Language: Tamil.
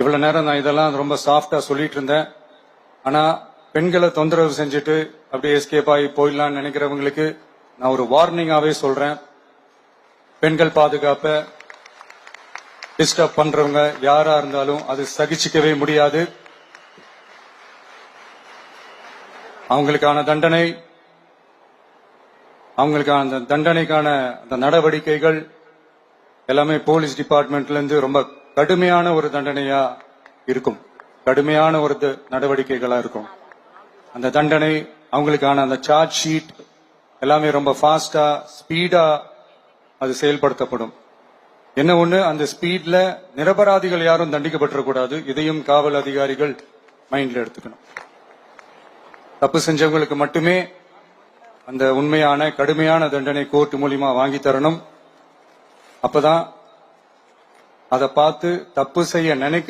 இவ்வளவு நேரம் நான் இதெல்லாம் ரொம்ப சாஃப்டா சொல்லிட்டு இருந்தேன். ஆனா பெண்களை தொந்தரவு செஞ்சுட்டு அப்படியே எஸ்கேப் ஆகி போயிடலாம்னு நினைக்கிறவங்களுக்கு நான் ஒரு வார்னிங்காவே சொல்றேன். பெண்கள் பாதுகாப்பை டிஸ்டர்ப் பண்றவங்க யாரா இருந்தாலும் அது சகிச்சுக்கவே முடியாது. அவங்களுக்கான தண்டனைக்கான அந்த நடவடிக்கைகள் எல்லாமே போலீஸ் டிபார்ட்மெண்ட்ல இருந்து ரொம்ப கடுமையான ஒரு தண்டனையா இருக்கும், கடுமையான ஒரு நடவடிக்கைகளா இருக்கும். அந்த தண்டனை அவங்களுக்கான அந்த சார்ஜ் ஷீட் எல்லாமே ரொம்ப ஃபாஸ்டா ஸ்பீடா அது செயல்படுத்தப்படும். என்ன ஒண்ணு, அந்த ஸ்பீட்ல நிரபராதிகள் யாரும் தண்டிக்கப்பட்டிருக்கூடாது. இதையும் காவல் அதிகாரிகள் மைண்ட்ல எடுத்துக்கணும். தப்பு செஞ்சவங்களுக்கு மட்டுமே அந்த உண்மையான கடுமையான தண்டனை கோர்ட் மூலியமா வாங்கி தரணும். அப்பதான் அதை பார்த்து தப்பு செய்ய நினைக்க